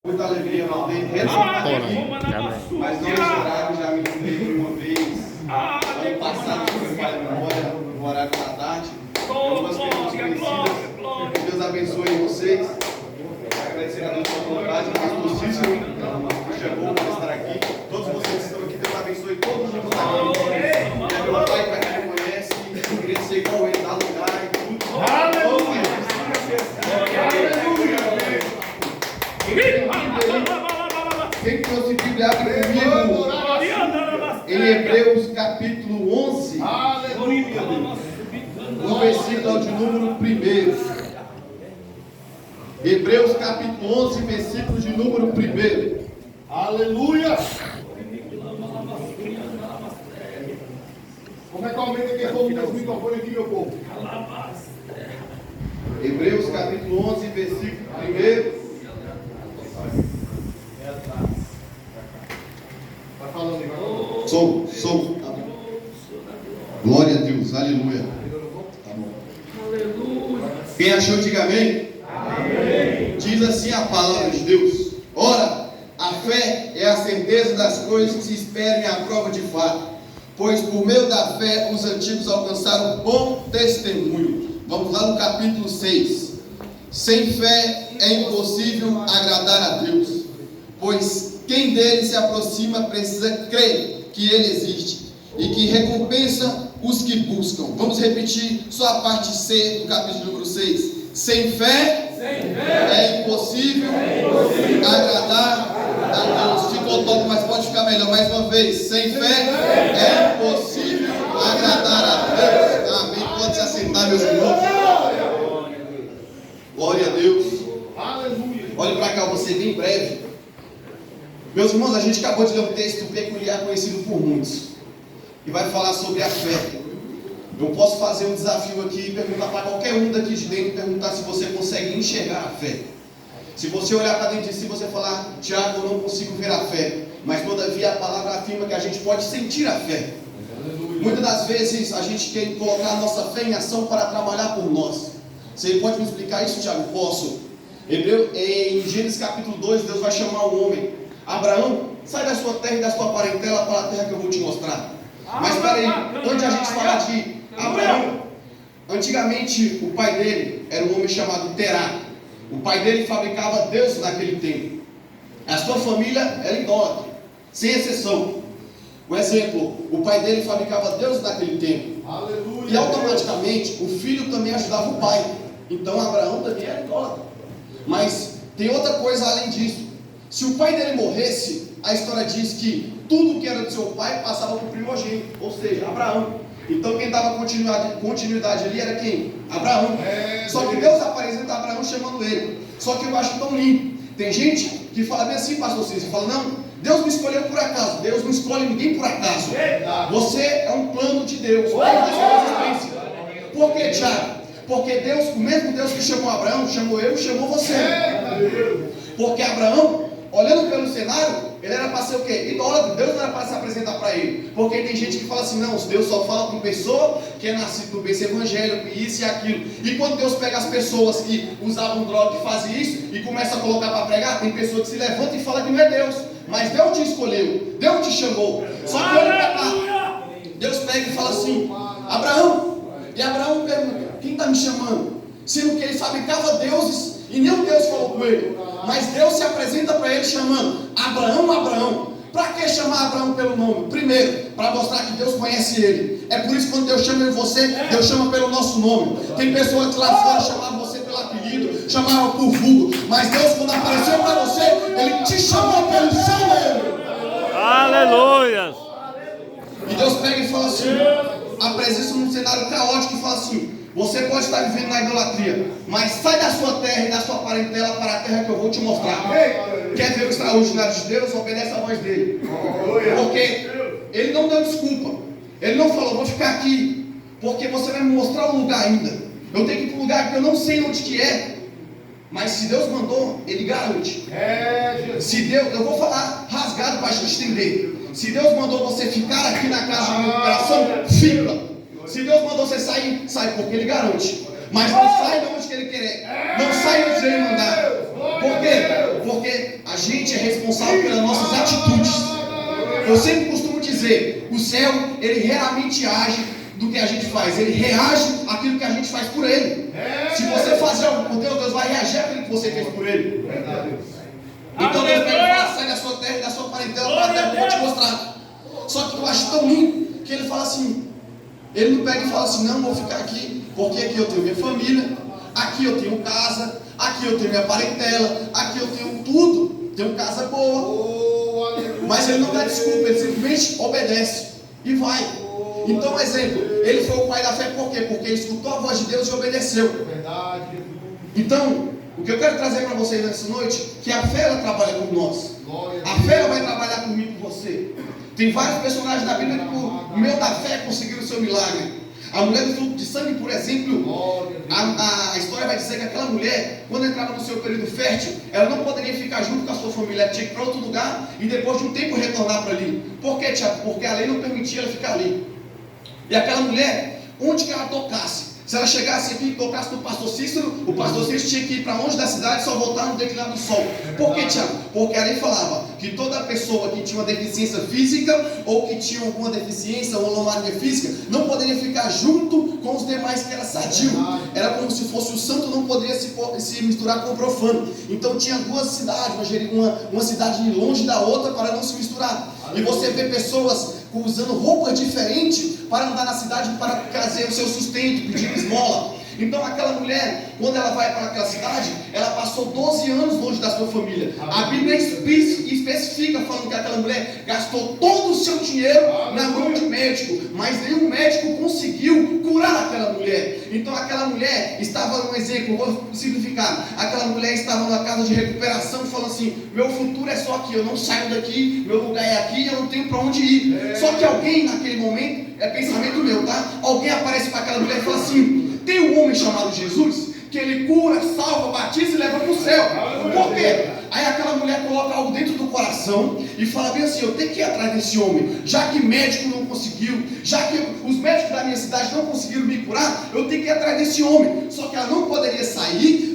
Muita alegria não tem retornar aqui, mas não horário, já me encontrei por uma vez ano passado, que foi pai memória, no horário da tarde. Algumas pessoas conhecidas. Deus abençoe vocês. Agradecer a Deus pela vontade, o pastor Cícero, que chegou para estar aqui. Todos vocês que estão aqui, Deus abençoe todo mundo que está aqui. Meu pai, para quem não conhece, eu queria ser igual ele, dar lugar e tudo. Aleluia! Quem trouxe Bíblia, abre comigo em Hebreus capítulo 11, no versículo de número 1. Hebreus capítulo 11, versículo de número 1. Aleluia! Como é que aumenta quem for o microfone aqui, meu povo? Hebreus capítulo 11, versículo 1. Vai falando aí, vai falando. Sou. Tá bom. Glória a Deus, aleluia. Tá bom. Quem achou, diga amém. Amém. Diz assim a palavra de Deus: ora, a fé é a certeza das coisas que se esperam e a prova de fato, pois por meio da fé os antigos alcançaram bom testemunho. Vamos lá no capítulo 6. Sem fé é impossível agradar a Deus, pois quem dele se aproxima precisa crer que ele existe e que recompensa os que buscam. Vamos repetir só a parte C do capítulo número 6. Sem fé é impossível agradar a Deus. Ficou top, mas pode ficar melhor. Mais uma vez. Sem fé é impossível agradar a Deus. Amém. Pode se assentar, meus irmãos. Glória a Deus. Olhe para cá, você bem breve. Meus irmãos, a gente acabou de ler um texto peculiar conhecido por muitos, e vai falar sobre a fé. Eu posso fazer um desafio aqui e perguntar para qualquer um daqui de dentro, perguntar se você consegue enxergar a fé. Se você olhar para dentro de si, você falar: Tiago, eu não consigo ver a fé, mas todavia a palavra afirma que a gente pode sentir a fé. Muitas das vezes a gente quer colocar a nossa fé em ação para trabalhar por nós. Você pode me explicar isso, Tiago? Posso. Em Gênesis capítulo 2, Deus vai chamar o homem: Abraão, sai da sua terra e da sua parentela para a terra que eu vou te mostrar. Mas espera aí, antes de a gente falar de Abraão, antigamente o pai dele era um homem chamado Terá. O pai dele fabricava deuses naquele tempo. A sua família era idólatra, sem exceção. Um exemplo, o pai dele fabricava deuses naquele tempo. Aleluia. E automaticamente o filho também ajudava o pai. Então Abraão também era idólatra. Mas tem outra coisa além disso. Se o pai dele morresse, a história diz que tudo que era do seu pai passava para o primogênito, ou seja, Abraão. Então quem dava continuidade ali era quem? Abraão. Só que Deus apresenta Abraão chamando ele. Só que eu acho tão lindo. Tem gente que fala bem assim, pastor Cícero, fala: não, Deus me escolheu por acaso. Deus não escolhe ninguém por acaso. Você é um plano de Deus. Por que, Tiago? Porque Deus, o mesmo Deus que chamou Abraão, chamou eu e chamou você. Porque Abraão, olhando pelo cenário, ele era para ser o quê? Idólatra. Deus não era para se apresentar para ele. Porque tem gente que fala assim: não, Deus só fala com pessoa que é nascido do berço evangélico, isso e aquilo. E quando Deus pega as pessoas que usavam droga, que fazem isso, e começa a colocar para pregar, tem pessoa que se levanta e fala que não é Deus. Mas Deus te escolheu, Deus te chamou. Só que olha para cá, Deus pega e fala assim: Abraão. E Abraão pergunta: quem está me chamando? Sendo que ele fabricava deuses e nenhum Deus falou com ele. Mas Deus se apresenta para ele chamando: Abraão, Abraão. Para que chamar Abraão pelo nome? Primeiro, para mostrar que Deus conhece ele. É por isso que quando Deus chama você, Deus chama pelo nosso nome. Tem pessoas que lá fora chamavam você pelo apelido, chamavam por vulgo. Mas Deus, quando apareceu para você, Ele te chamou pelo seu nome. Aleluia! E Deus pega e fala assim, apresenta num cenário caótico e fala assim: você pode estar vivendo na idolatria, mas sai da sua terra e da sua parentela para a terra que eu vou te mostrar. Quer ver o extraordinário de Deus? Obedece a voz dele. Porque ele não deu desculpa. Ele não falou: vou ficar aqui, porque você vai me mostrar o lugar ainda. Eu tenho que ir para um lugar que eu não sei onde que é. Mas se Deus mandou, Ele garante. Se Deus, eu vou falar rasgado para a gente entender. Se Deus mandou você ficar aqui na casa de recuperação, fica. Se Deus mandou você sair, sai, porque Ele garante. Mas não sai de onde que Ele quer. Não sai onde Ele mandar. Por quê? Porque a gente é responsável pelas nossas atitudes. Eu sempre costumo dizer, o céu, ele realmente age do que a gente faz. Ele reage àquilo que a gente faz por ele. Se você fazer algo por Deus, Deus vai reagir àquilo que você fez por ele. Então Deus vai falar, sai da sua terra e da sua parentela para a terra que eu vou te mostrar. Só que eu acho tão lindo que ele fala assim, ele não pega e fala assim, não, vou ficar aqui, porque aqui eu tenho minha família, aqui eu tenho casa, aqui eu tenho minha parentela, aqui eu tenho tudo, tenho casa boa. Mas ele não dá desculpa, ele simplesmente obedece e vai. Então, exemplo, ele foi o pai da fé por quê? Porque ele escutou a voz de Deus e obedeceu. Então, o que eu quero trazer para vocês nessa noite, que a fé ela trabalha por nós. A fé ela vai trabalhar por mim e por você. Tem vários personagens da Bíblia que por meio da fé conseguiram o seu milagre. A mulher do fluxo de sangue, por exemplo, a história vai dizer que aquela mulher, quando entrava no seu período fértil, ela não poderia ficar junto com a sua família, ela tinha que ir para outro lugar e depois de um tempo retornar para ali. Por quê, Tiago? Porque a lei não permitia ela ficar ali. E aquela mulher, onde que ela tocasse, se ela chegasse aqui e tocasse no pastor Cícero, o pastor Cícero tinha que ir para longe da cidade e só voltar no declinar do sol. Por quê, Tiago? Porque a lei falava que toda pessoa que tinha uma deficiência física ou que tinha alguma deficiência ou anomalia física não poderia ficar junto com os demais que era sadio. Era como se fosse o santo, não poderia se misturar com o profano. Então tinha duas cidades, uma cidade longe da outra para não se misturar. E você vê pessoas usando roupas diferentes para andar na cidade para trazer o seu sustento, pedir esmola. Então aquela mulher, quando ela vai para aquela cidade, ela passou 12 anos longe da sua família. A Bíblia especifica falando que aquela mulher gastou todo o seu dinheiro na mão de médico, mas nenhum médico conseguiu curar aquela mulher. Então aquela mulher estava, um exemplo, vou simplificar, aquela mulher estava numa casa de recuperação falando assim, meu futuro é só aqui, eu não saio daqui, meu lugar é aqui, eu não tenho para onde ir. Só que alguém naquele momento, é pensamento meu, tá? Alguém aparece para aquela mulher e fala assim, tem um homem chamado Jesus, que ele cura, salva, batiza e leva para o céu. Por quê? Aí aquela mulher coloca algo dentro do coração e fala bem assim, eu tenho que ir atrás desse homem, já que médico não conseguiu, já que os médicos da minha cidade não conseguiram me curar, eu tenho que ir atrás desse homem. Só que ela não poderia sair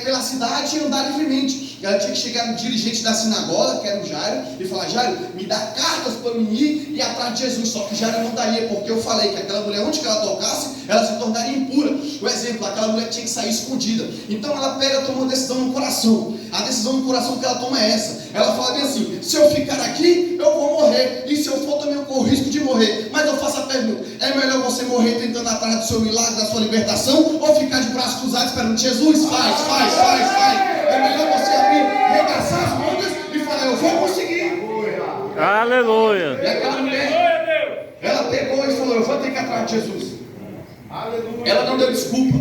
pela cidade e andar livremente. Ela tinha que chegar no dirigente da sinagoga, que era o Jairo, e falar, Jairo, me dá cartas para mim ir e atrás de Jesus. Só que Jairo não daria, porque eu falei que aquela mulher, onde que ela tocasse, ela se tornaria impura. O exemplo, aquela mulher tinha que sair escondida. Então ela pega e toma uma decisão no coração. A decisão no coração que ela toma é essa. Ela fala bem assim, se eu ficar aqui, eu vou morrer. E se eu for também eu corro o risco de morrer. Mas eu faço a pergunta, é melhor você morrer tentando atrás do seu milagre, da sua libertação, ou ficar de braços cruzados esperando Jesus? Faz. É melhor você abrir, regaçar as mangas e falar, eu vou conseguir. Aleluia. E aquela mulher, ela pegou e falou, eu vou ter que ir atrás de Jesus. Ela não deu desculpa.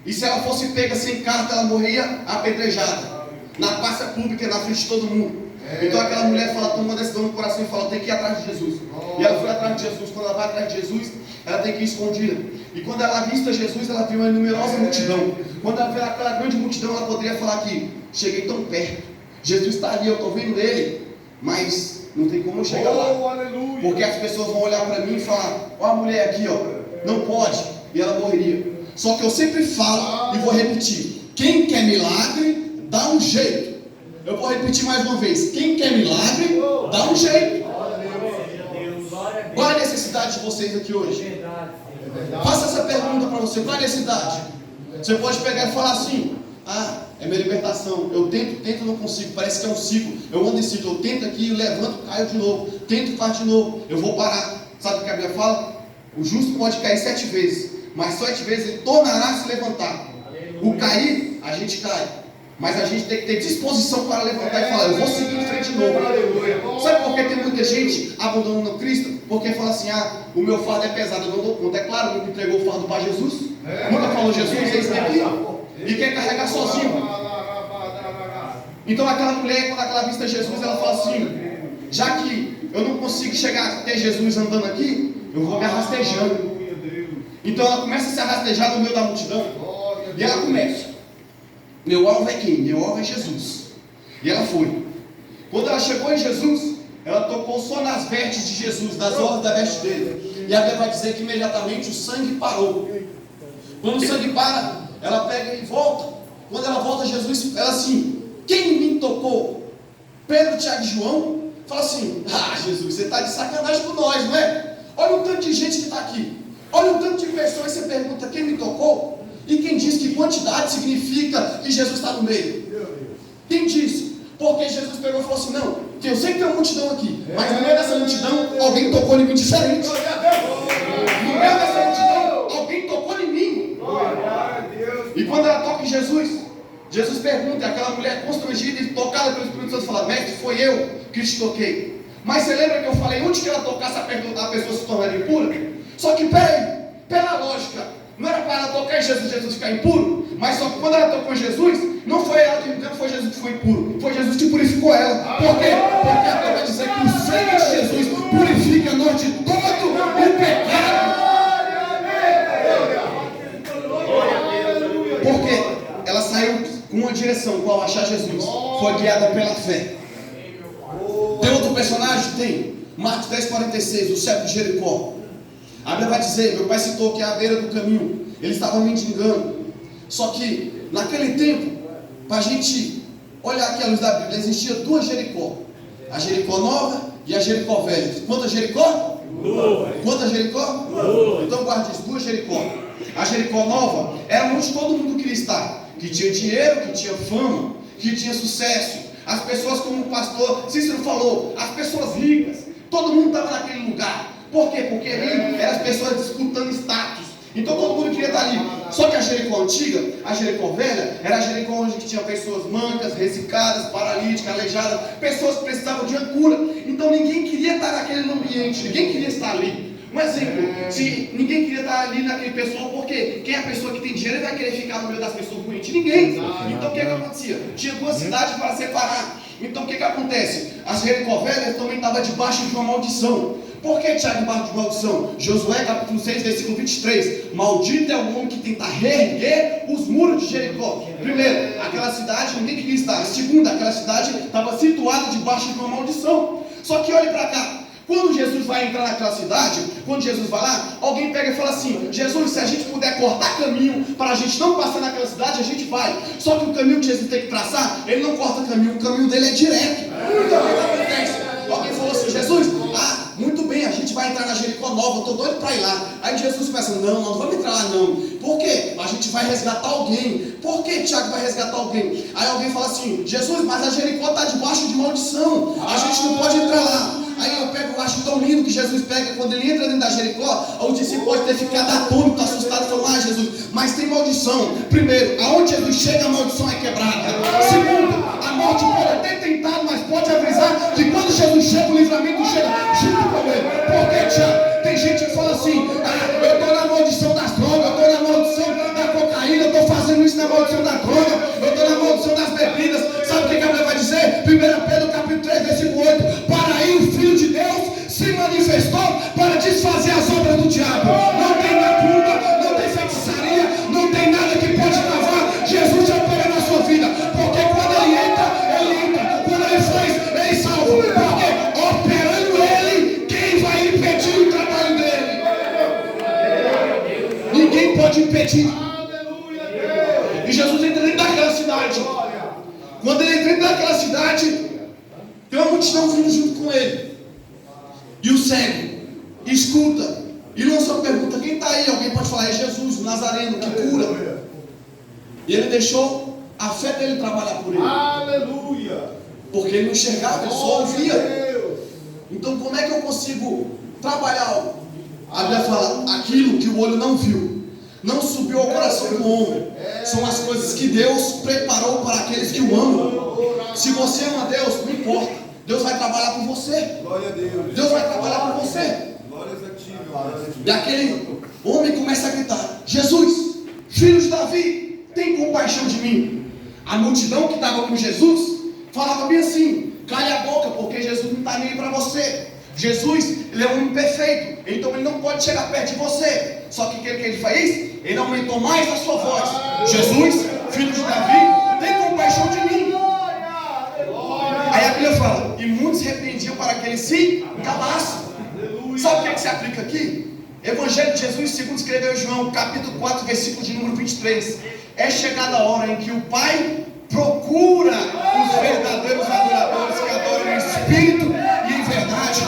E se ela fosse pega sem carta, ela morria apedrejada na praça pública, na frente de todo mundo. Então aquela mulher fala, toma uma decisão no coração e fala, tem que ir atrás de Jesus. E ela foi atrás de Jesus. Quando ela vai atrás de Jesus, ela tem que ir escondida. E quando ela avista Jesus, ela viu uma numerosa multidão. Quando ela vê aquela grande multidão, ela poderia falar que cheguei tão perto, Jesus está ali, eu estou vendo ele, mas não tem como eu chegar lá, porque as pessoas vão olhar para mim e falar, ó a mulher aqui, ó, não pode, e ela morreria. Só que eu sempre falo e vou repetir, quem quer milagre, dá um jeito. Eu vou repetir mais uma vez, quem quer milagre, dá um jeito. Qual é a necessidade de vocês aqui hoje? Faça essa pergunta para você, qual é a necessidade? Você pode pegar e falar assim, é minha libertação, eu tento, não consigo, parece que é um ciclo, eu ando em ciclo, eu tento aqui, eu levanto, caio de novo, tento, faço de novo, eu vou parar. Sabe o que a Bíblia fala? O justo pode cair 7 vezes, mas 7 vezes ele tornará a se levantar. O cair, a gente cai, mas a gente tem que ter disposição para levantar e falar, eu vou seguir em frente de novo. Sabe por que tem muita gente abandonando Cristo? Porque fala assim, o meu fardo é pesado, eu não dou conta. É claro, nunca entregou o fardo para Jesus, nunca falou Jesus, eis aqui, e quer carregar sozinho. Então aquela mulher, quando ela vista Jesus, ela fala assim, já que eu não consigo chegar até Jesus andando aqui, eu vou me arrastejando. Então ela começa a se arrastejar no meio da multidão, e ela começa, meu alvo é quem? Meu alvo é Jesus. E ela foi. Quando ela chegou em Jesus, ela tocou só nas vestes de Jesus, nas orlas da veste dele, e a Bíblia vai dizer que imediatamente o sangue parou. Quando o sangue para, ela pega e volta. Quando ela volta, Jesus, ela assim, Quem em mim tocou? Pedro, Tiago e João. Fala assim: ah, Jesus, você está de sacanagem com nós, não é? Olha o tanto de gente que está aqui. Olha o tanto de pessoas. Você pergunta: quem me tocou? E quem diz que quantidade significa que Jesus está no meio? Quem disse? Porque Jesus pegou e falou assim: não, que eu sei que tem uma multidão aqui, mas no meio dessa multidão alguém tocou em mim diferente. No meio dessa multidão alguém tocou em mim. E quando ela toca em Jesus, Jesus pergunta, aquela mulher constrangida e tocada pelo Espírito Santo fala: mestre, foi eu que te toquei. Mas você lembra que eu falei, onde que ela tocasse a pessoa se tornaria impura? Só que peraí, pela lógica, não era para ela tocar em Jesus, Jesus ficar impuro? Mas só que quando ela tocou em Jesus, não foi ela que não foi Jesus que foi impuro, foi Jesus que purificou ela. Por quê? Porque ela vai dizer que o sangue de Jesus purifica nós de todo o pecado. Porque ela saiu com uma direção, qual achar Jesus, foi guiada pela fé. Tem outro personagem? Tem. Marcos 10,46, o cego de Jericó. A Bíblia vai dizer, meu pai citou que é à beira do caminho, ele estava mendigando. Só que naquele tempo, para a gente olhar aqui à luz da Bíblia, existia duas Jericó: a Jericó nova e a Jericó velha. Quantas Jericó? Duas. Quantas Jericó? Duas. Então guarde isso, duas Jericó. A Jericó nova era onde todo mundo queria estar, que tinha dinheiro, que tinha fama, que tinha sucesso. As pessoas, como o pastor Cícero falou, as pessoas ricas, todo mundo estava naquele lugar. Por quê? Porque ali eram as pessoas disputando status. Então todo mundo queria estar ali. Só que a Jericó antiga, a Jericó velha, era a Jericó onde tinha pessoas mancas, ressecadas, paralíticas, aleijadas, pessoas que precisavam de uma cura. Então ninguém queria estar naquele ambiente, ninguém queria estar ali. Um exemplo, se ninguém queria estar ali naquele pessoal, porque quem é a pessoa que tem dinheiro vai querer ficar no meio das pessoas doentes? Ninguém. Então o que acontecia? Tinha duas cidades para separar. Então o que acontece? As Jericó velhas também estavam debaixo de uma maldição. Por que, Tiago, debaixo de maldição? Josué capítulo 6, versículo 23. Maldito é o homem que tenta reerguer os muros de Jericó. Primeiro, aquela cidade ninguém queria estar. Segunda, aquela cidade estava situada debaixo de uma maldição. Só que olhe para cá. Quando Jesus vai entrar naquela cidade, quando Jesus vai lá, alguém pega e fala assim: Jesus, se a gente puder cortar caminho para a gente não passar naquela cidade, a gente vai. Só que o caminho que Jesus tem que traçar, ele não corta caminho, o caminho dele é direto. Então o que acontece? Alguém falou assim: Jesus, muito bem, a gente vai entrar na Jericó nova, eu estou doido para ir lá. Aí Jesus começa: não vamos entrar lá não. Por quê? A gente vai resgatar alguém. Por que Tiago vai resgatar alguém? Aí alguém fala assim: Jesus, mas a Jericó está debaixo de maldição, a gente não pode entrar lá. Aí eu pego, eu acho tão lindo que Jesus pega, quando ele entra dentro da Jericó, o discípulo pode ter ficado atônito, assustado, e falou: Jesus, mas tem maldição. Primeiro, aonde Jesus chega, a maldição é quebrada. Segundo, a morte pode ter tentado, mas pode avisar que quando Jesus chega, o livramento chega junto com ele. Porque, Tiago, tem gente que fala assim: eu estou na maldição das drogas, eu estou na maldição da cocaína, eu estou fazendo isso na maldição da droga, eu estou na maldição das bebidas. Sabe o que a Bíblia vai dizer? 1 Pedro capítulo 3, versículo 8. Para aí o Filho de Deus se manifestou para desfazer as obras do diabo. Não tem macumba, não tem feitiçaria, não tem nada que pode travar Jesus operando na sua vida. Porque quando ele entra, quando ele faz, ele salva. Porque operando ele, quem vai impedir o trabalho dele? Ninguém pode impedir. E Jesus entra dentro daquela cidade. Quando ele entra dentro daquela cidade, tem uma multidão vindo junto com ele. E o cego escuta e lança uma pergunta: quem está aí? Alguém pode falar: é Jesus, o Nazareno, que cura. E ele deixou a fé dele trabalhar por ele. Aleluia! Porque ele não enxergava, ele só ouvia. Então como é que eu consigo trabalhar algo? A Bíblia fala: aquilo que o olho não viu, não subiu ao coração do homem, são as coisas que Deus preparou para aqueles que o amam. Se você ama Deus, não importa, Deus vai trabalhar por você. Glória a Deus. Deus vai trabalhar por você. Glórias a ti, meu Deus. E aquele homem começa a gritar: Jesus, filho de Davi, tem compaixão de mim. A multidão que estava com Jesus falava bem assim: cale a boca, porque Jesus não está nem aí para você. Jesus, ele é um homem perfeito, então ele não pode chegar perto de você. Só que o que ele fez? Ele aumentou mais a sua voz: Jesus, filho de Davi, tem compaixão de mim. Aí a Bíblia fala: e muitos repreendiam para que ele se calasse. Sabe o que se aplica aqui? Evangelho de Jesus, segundo escreveu João, capítulo 4, versículo de número 23. É chegada a hora em que o Pai procura os verdadeiros adoradores que adoram em espírito e em verdade.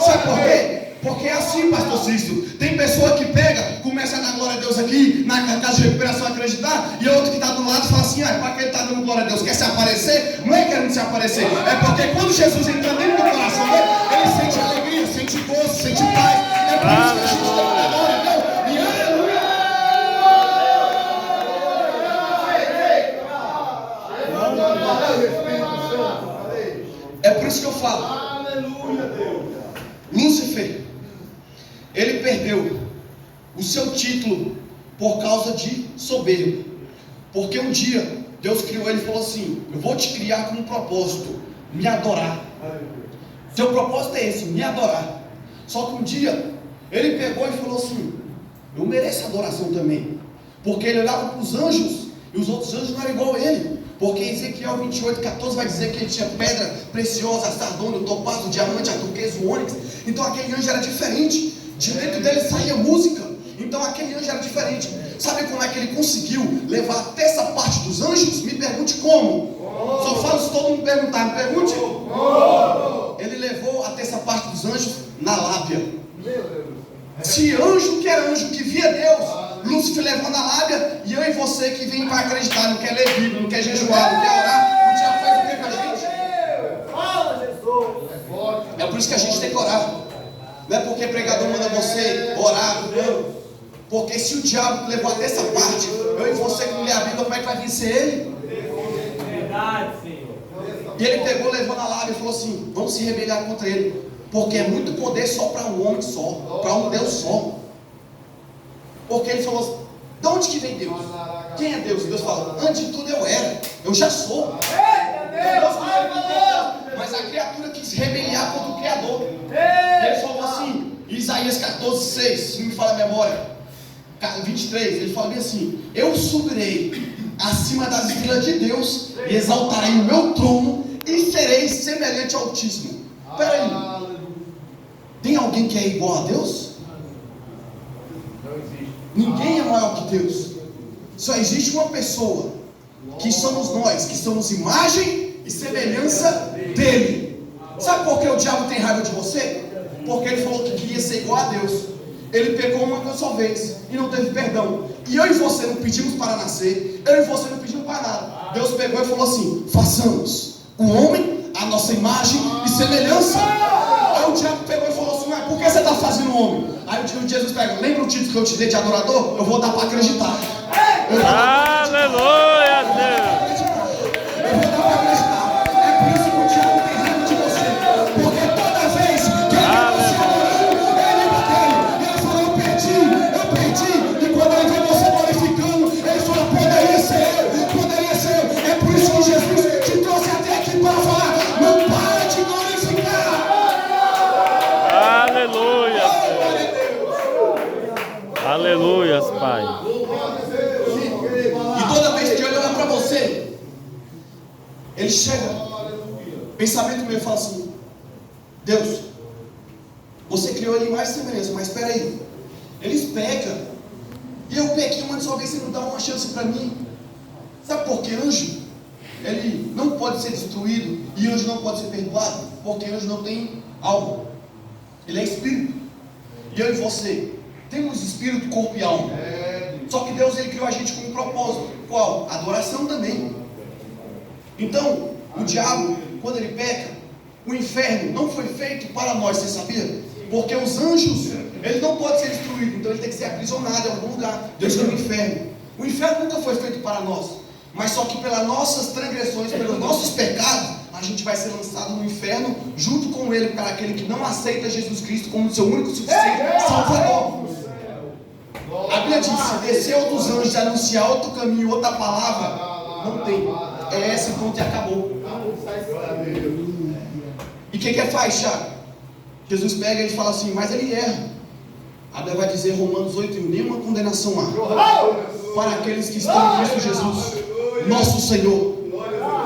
Sabe por quê? Porque é assim, pastor Cícero. Tem pessoa que pega, começa a dar glória a Deus aqui, na casa de recuperação acreditar, e outro que está do lado fala assim, para que ele está dando glória a Deus? Quer se aparecer? Não é querendo se aparecer, é porque quando Jesus entra dentro do coração dele, ele sente alegria, sente gozo, sente paz. É por isso que a gente tem que dar glória a Deus. E aleluia! É por isso que eu falo. Aleluia, Deus. Lúcifer, ele perdeu o seu título por causa de soberba. Porque um dia Deus criou ele e falou assim: eu vou te criar com um propósito, me adorar. Seu propósito é esse, me adorar. Só que um dia ele pegou e falou assim: eu mereço adoração também. Porque ele olhava para os anjos e os outros anjos não eram igual a ele. Porque em Ezequiel 28:14 vai dizer que ele tinha pedra preciosa, sardônio, topázio, diamante, a turquesa, o ônix. Então aquele anjo era diferente. De dentro dele saía música. Então aquele anjo era diferente. Sabe como é que ele conseguiu levar até essa parte dos anjos? Me pergunte como. Só falo se todo mundo perguntar. Me pergunte. Ele levou até essa parte dos anjos na lábia. Se anjo que era anjo que via Deus, Lúcifer levou na lábia, e eu e você que vem para acreditar, não quer ler Bíblia, não quer jejuar, não quer orar, o diabo faz o que com a gente? É por isso que a gente tem que orar. Não é porque pregador manda você orar, não. Porque se o diabo levou até essa parte, eu e você que não lê a Bíblia, como é que vai vencer ele? Verdade, Senhor. E ele pegou, levou na lábia e falou assim: vamos se rebeliar contra ele. Porque é muito poder só para um homem só, para um Deus só. Porque ele falou assim: de onde que vem Deus? Quem é Deus? Deus fala: antes de tudo eu era, eu já sou. Deus mas a criatura quis se rebeliar contra o Criador. Ele falou assim, Isaías 14:6, se me fala a memória, 23, ele fala bem assim: eu subirei acima das estrelas de Deus e exaltarei o meu trono e serei semelhante ao Altíssimo. Espera aí, tem alguém que é igual a Deus? Ninguém é maior que Deus. Só existe uma pessoa, que somos nós, que somos imagem e semelhança dele. Sabe por que o diabo tem raiva de você? Porque ele falou que queria ser igual a Deus. Ele pecou uma só vez e não teve perdão. E eu e você não pedimos para nascer, eu e você não pedimos para nada. Deus pegou e falou assim: façamos o homem a nossa imagem e semelhança. Aí o diabo pegou e falou assim: mas por que você está fazendo o homem? Aí o Jesus pega: lembra o título que eu te dei de adorador? Eu vou dar para acreditar. Aleluia, Deus. Eu vou dar para acreditar. É por isso que o diabo tem raiva de você. Porque toda vez que ele você adorando, ele lembra dele. Ele falou: eu perdi. E quando ele vê você glorificando, ele falou: poderia ser eu. É por isso que Jesus te trouxe até aqui para falar: não para de glorificar. Aleluia, aleluia, Pai. E toda vez que ele olha para você, ele chega, pensamento meu fala assim: Deus, você criou ele em mais semelhança, mas espera aí, eles pecam, e eu pequei uma só vez, você não dá uma chance para mim. Sabe por que anjo, ele não pode ser destruído, e anjo não pode ser perdoado? Porque anjo não tem alma, ele é espírito. E eu e você temos espírito, corpo e alma. Só que Deus, ele criou a gente com um propósito. Qual? Adoração também. Então, o diabo, quando ele peca, o inferno não foi feito para nós, você sabia? Porque os anjos, ele não pode ser destruído, então ele tem que ser aprisionado em algum lugar. Deus tem o inferno. O inferno nunca foi feito para nós, mas só que pelas nossas transgressões, pelos nossos pecados, a gente vai ser lançado no inferno junto com ele, para aquele que não aceita Jesus Cristo como seu único suficiente Salvador. A Bíblia diz: se desceu dos anjos de anunciar outro caminho, outra palavra, não tem. É esse ponto e acabou. E o que faz, Thiago? Jesus pega e fala assim: mas ele erra. A Bíblia vai dizer, Romanos 8:1, nenhuma condenação há para aqueles que estão em Cristo Jesus, nosso Senhor.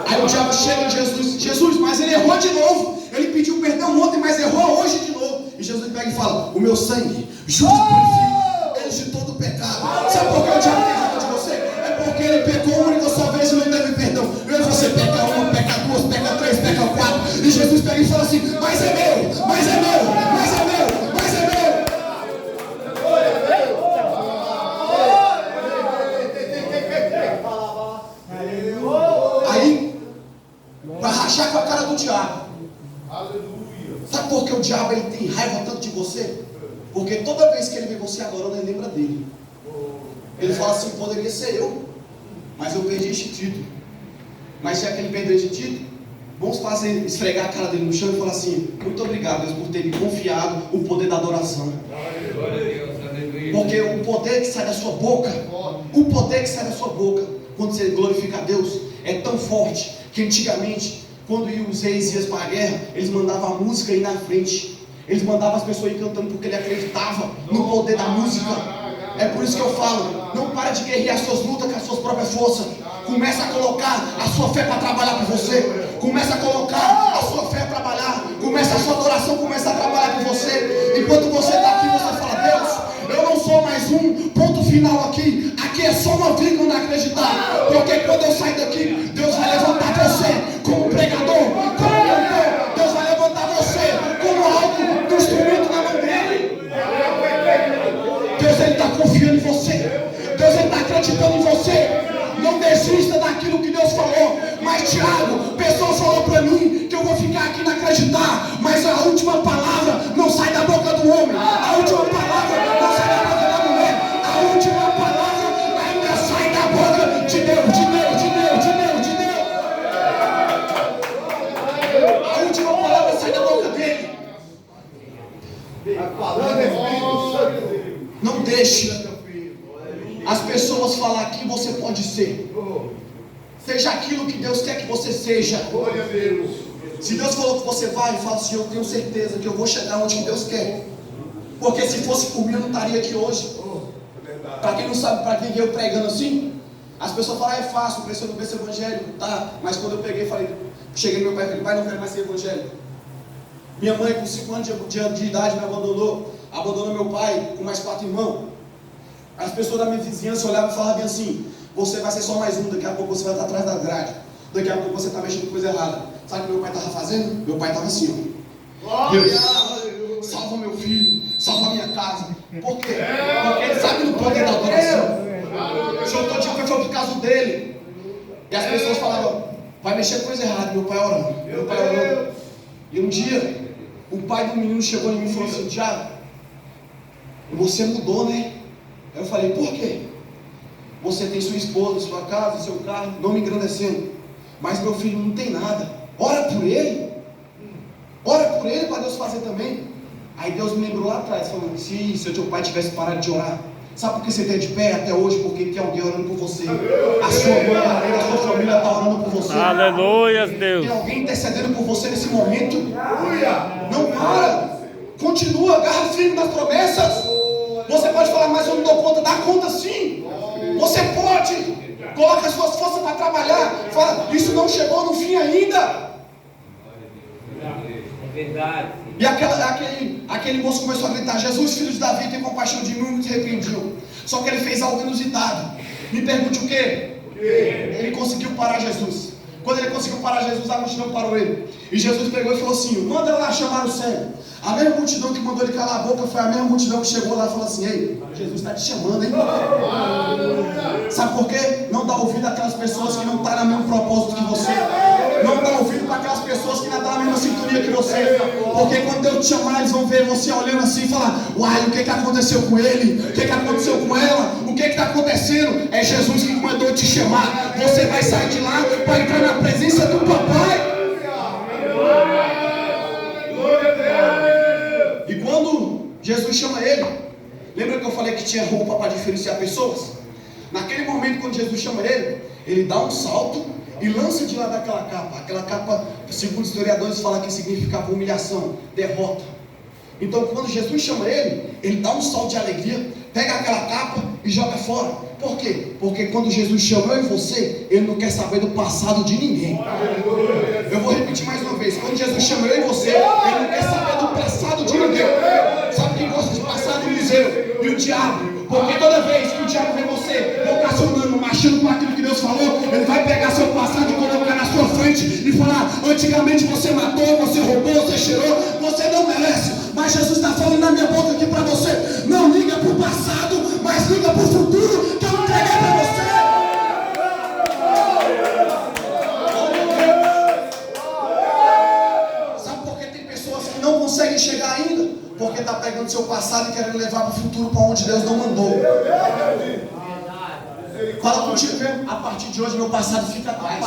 Aí o diabo chega em Jesus, mas ele errou de novo. Ele pediu perdão ontem, mas errou hoje de novo. E Jesus pega e fala: o meu sangue justo purifica eles de todo pecado. Sabe por que o diabo tem raiva de você? É porque ele pecou uma única só vez e não teve perdão. Eu e você peca uma, peca rachar com a cara do diabo. Aleluia. Sabe por que o diabo ele tem raiva tanto de você? Porque toda vez que ele vê você adorando, ele lembra dele. Ele fala assim, poderia ser eu, mas eu perdi este título. Mas já que ele perdeu este título, vamos esfregar a cara dele no chão e falar assim, muito obrigado, Deus, por ter me confiado o poder da adoração. Porque o poder que sai da sua boca, o poder que sai da sua boca, quando você glorifica a Deus, é tão forte, que antigamente, quando os reis iam para a guerra, eles mandavam a música ir na frente. Eles mandavam as pessoas ir cantando porque ele acreditava no poder da música. É por isso que eu falo, não para de guerrear suas lutas com as suas próprias forças. Começa a colocar a sua fé para trabalhar por você. Começa a colocar a sua fé para trabalhar. Começa a sua adoração, começa a trabalhar por você. Enquanto você está aqui, você fala, Deus, eu não sou mais um ponto final aqui. Aqui é só uma vírgula na acreditar. Porque quando eu sair daqui, Deus vai levantar você como pregador, como cantor. Deus vai levantar você como algo do instrumento na mão dele. Deus ele está confiando em você. Deus ele está acreditando em você. Não desista daquilo que Deus falou. Mas Tiago, pessoas falou para mim que eu vou ficar aqui e não acreditar. Mas a última palavra não sai da boca do homem. A última palavra não sai da boca da mulher. A última palavra ainda sai da boca de Deus, de Deus, de Deus, de Deus, de Deus. A última palavra sai da boca dele. A palavra é Espírito Santo. Não deixe as pessoas falar quem você pode ser. Seja aquilo que Deus quer que você seja. Glória a Deus. Se Deus falou que você vai, fala assim, eu tenho certeza que eu vou chegar onde Deus quer. Porque se fosse por mim, eu não estaria aqui hoje. Para quem não sabe, para quem veio pregando assim, as pessoas falam, é fácil, preciso ver esse evangelho, tá? Mas quando eu peguei, cheguei no meu pai e falei, pai, não quero mais ser evangélico. Minha mãe, com 5 anos de idade, me abandonou meu pai com mais 4 irmãos. As pessoas da minha vizinhança olhavam e falavam assim, você vai ser só mais um, daqui a pouco você vai estar atrás da grade, daqui a pouco você está mexendo com coisa errada. Sabe o que meu pai estava fazendo? Meu pai estava assim, ó, Deus, salva meu filho, salva minha casa. Por quê? Porque ele sabe no poder da adoração. O senhor todo dia foi por causa dele. E as pessoas falavam, vai mexer com coisa errada. Meu pai orando. E um dia, o pai do menino chegou em mim e falou assim, Tiago, você mudou, né? Aí eu falei, por quê? Você tem sua esposa, sua casa, seu carro, não me engrandecendo. Mas meu filho não tem nada. Ora por ele. Ora por ele para Deus fazer também. Aí Deus me lembrou lá atrás, falando, se seu teu pai tivesse parado de orar. Sabe por que você está de pé até hoje? Porque tem alguém orando por você. A sua mãe, a sua família está orando por você. Aleluia, Deus. Tem alguém intercedendo por você nesse momento. Não para. Continua, agarra firme nas promessas. Você pode falar, mas eu não dou conta. Dá conta sim. Você pode. Coloca as suas forças para trabalhar. Fala, isso não chegou no fim ainda. É verdade. E aquele moço começou a gritar, Jesus, filho de Davi, tem compaixão de mim, muito arrependido. Só que ele fez algo inusitado. Me pergunte o quê? Ele conseguiu parar Jesus. Quando ele conseguiu parar Jesus, a multidão parou ele. E Jesus pegou e falou assim, manda lá chamar o cego. A mesma multidão que mandou ele calar a boca foi a mesma multidão que chegou lá e falou assim, ei, Jesus está te chamando, hein? Sabe por quê? Não dá ouvido àquelas pessoas que não estão no mesmo propósito que você. Não dá ouvido para aquelas pessoas que não estão na mesma sintonia que você. Porque quando Deus te chamar, eles vão ver você olhando assim e falar, uai, o que aconteceu com ele? O que aconteceu com ela? O que está acontecendo? É Jesus que mandou te chamar. Você vai sair de lá para entrar na presença do papai. E quando Jesus chama ele, lembra que eu falei que tinha roupa para diferenciar pessoas? Naquele momento, quando Jesus chama ele, ele dá um salto e lança de lá daquela capa. Aquela capa, segundo os historiadores, fala que significava humilhação, derrota. Então, quando Jesus chama ele dá um salto de alegria, pega aquela capa e joga fora. Por quê? Porque quando Jesus chama eu e você, ele não quer saber do passado de ninguém. Eu vou repetir mais uma vez. Quando Jesus chama eu e você, ele não quer saber do passado de ninguém. Sabe quem gosta de passado? Eliseu e o diabo. Porque toda vez que o diabo vê você vocacionando, marchando com aquilo que Deus falou, ele vai pegar seu passado e colocar na sua frente e falar, antigamente você matou, você roubou, você cheirou, você não merece. Mas Jesus está falando na minha boca aqui para você, não liga para o passado, mas liga para o futuro que eu entreguei para você. Porque está pegando seu passado e querendo levar para o futuro para onde Deus não mandou. Fala contigo mesmo. A partir de hoje meu passado fica atrás.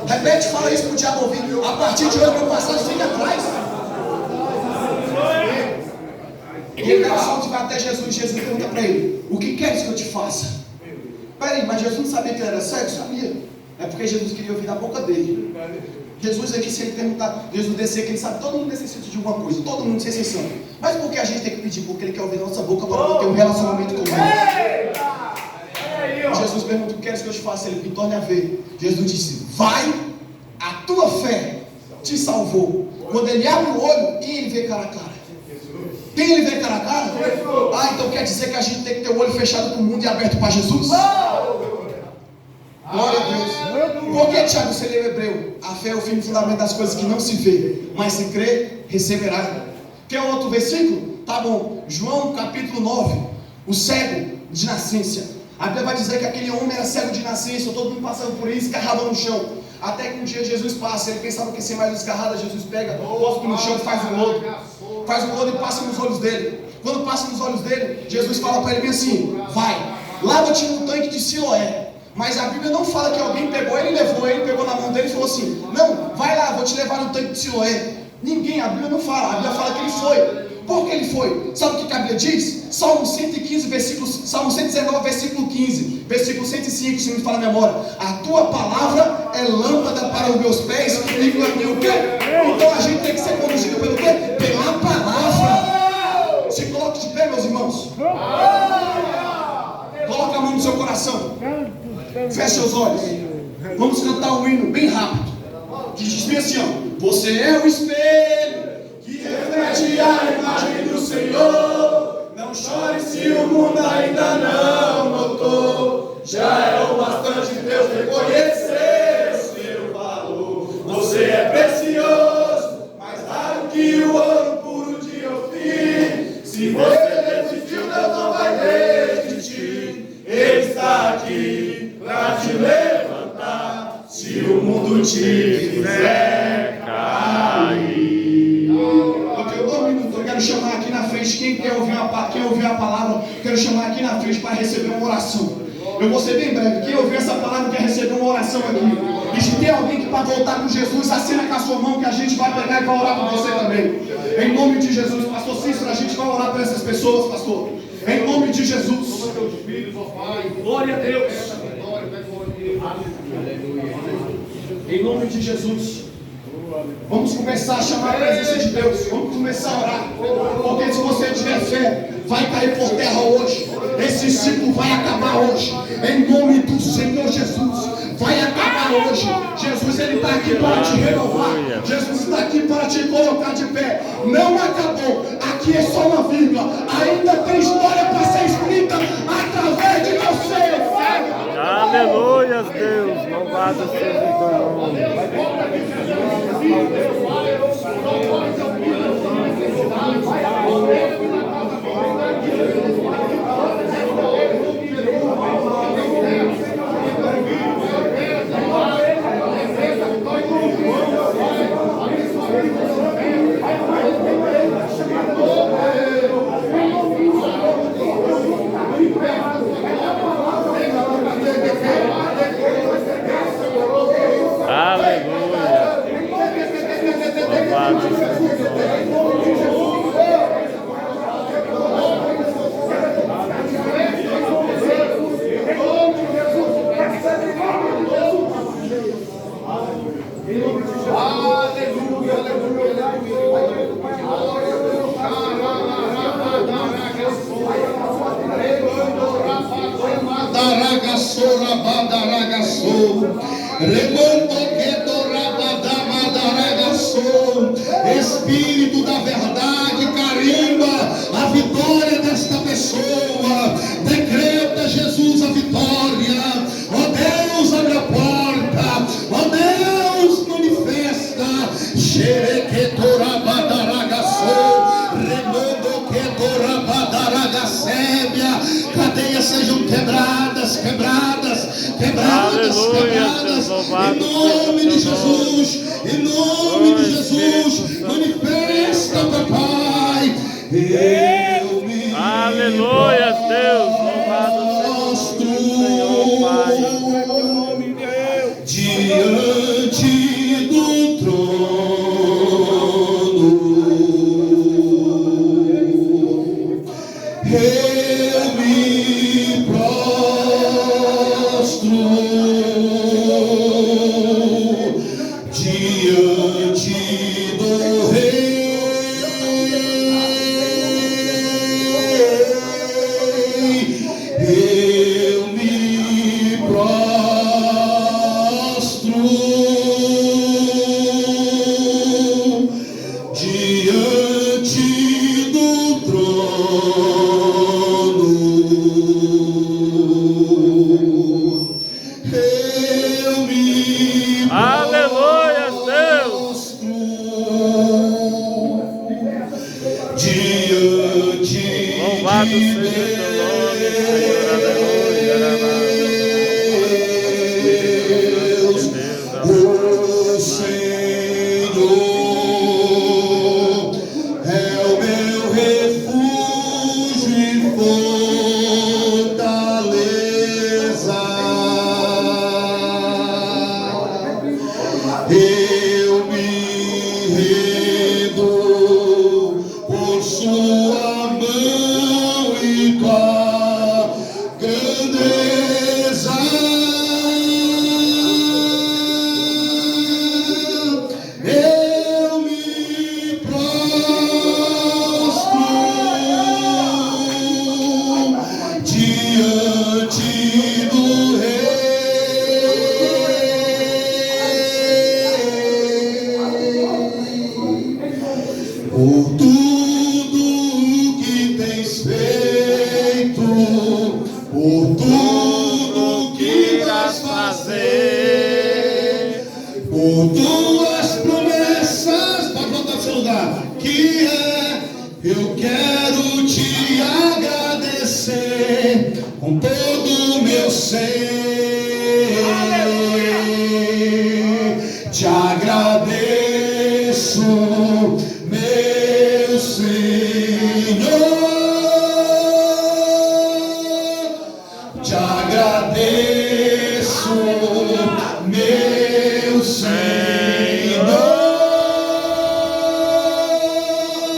Repete, fala isso para o diabo ouvir. A partir de hoje meu passado fica atrás. E ele vai até Jesus. Jesus pergunta para ele: o que queres que eu te faça? Peraí, mas Jesus não sabia que ele era cego? Sabia. É porque Jesus queria ouvir da boca dele. Jesus aqui, se ele perguntar, Jesus descer, que ele sabe, todo mundo necessita de alguma coisa, todo mundo sem exceção. Mas por que a gente tem que pedir? Porque ele quer ouvir da nossa boca para ter um relacionamento com ele. Jesus pergunta: o que queres que eu te faça? Ele: me torne a ver. Jesus disse: vai, a tua fé te salvou. Quando ele abre o olho, quem ele vê cara a cara? Quem ele vê cara a cara? Ah, então quer dizer que a gente tem que ter o olho fechado para o mundo e aberto para Jesus? Glória a Deus. Por que, Tiago, você leu Hebreu? A fé é o fim e fundamento das coisas que não se vê, mas se crê, receberá. Quer um outro versículo? Tá bom. João capítulo 9. O cego de nascença. A Bíblia vai dizer que aquele homem era cego de nascença, todo mundo passando por isso, escarrava no chão. Até que um dia Jesus passa, ele pensava que ia ser mais escarrada, Jesus pega, cospe no chão, faz um lodo e passa nos olhos dele. Quando passa nos olhos dele, Jesus fala para ele bem assim: vai, lava-te no tanque de Siloé. Mas a Bíblia não fala que alguém pegou ele e levou, ele pegou na mão dele e falou assim: não, vai lá, vou te levar no tanque de Siloé. Ninguém, a Bíblia não fala, a Bíblia fala que ele foi. Por que ele foi? Sabe o que a Bíblia diz? Salmo 115, Salmo 119, versículo 15, versículo 105, se me fala a memória: a tua palavra é lâmpada para os meus pés e caminho. O quê? Então a gente tem que ser conduzido pelo quê? Pela palavra. Se coloque de pé, meus irmãos. Coloque a mão no seu coração. Feche seus olhos. Vamos cantar um hino bem rápido, que diz bem assim, ó: você é o espelho que reflete a imagem do Senhor. Não chore se o mundo ainda não notou. Já é o bastante Deus reconhecer o seu valor. Você é precioso, mais raro que o ouro puro de Ofir. Se você desistiu, Deus não vai desistir. Ele está aqui para te levantar, se o mundo te fizer cair. Eu quero chamar aqui na frente quem quer ouvir a palavra. Quero chamar aqui na frente para receber uma oração. Eu vou ser bem breve. Quem ouvir essa palavra quer receber uma oração aqui. E se tem alguém que para voltar com Jesus, acena com a sua mão que a gente vai pegar e vai orar por você também. Em nome de Jesus, pastor Cícero, a gente vai orar por essas pessoas, pastor. Em nome de Jesus. Glória a Deus. Em nome de Jesus. Vamos começar a chamar a presença de Deus. Vamos começar a orar. Porque se você tiver fé, vai cair por terra hoje. Esse ciclo vai acabar hoje. Em nome do Senhor Jesus. Vai acabar hoje. Jesus, Ele está aqui para te renovar. Jesus está aqui para te colocar de pé. Não acabou. Aqui é só uma vírgula. Ainda tem história para ser escrita através de você. Aleluia, Deus. Louvado seja o teu nome. Espírito da verdade, carimba a vitória desta pessoa. Decreta, Jesus, a vitória. Ó Deus, abre a porta. Ó Deus, manifesta. Cadeias sejam quebradas. Aleluia, Deus, louvado Em nome de Jesus. Em nome de Jesus. Manifesta, papai. seja teu nome, Senhor, aleluia, Deus, o Senhor é o meu refúgio e fortaleza. Eu me rendo por sua mão e tua grandeza. Eu me prostro diante do por tudo que tens feito, por tudo que vais fazer, por tuas promessas, pode voltar para o seu lugar, que eu quero te agradecer com todo o meu ser.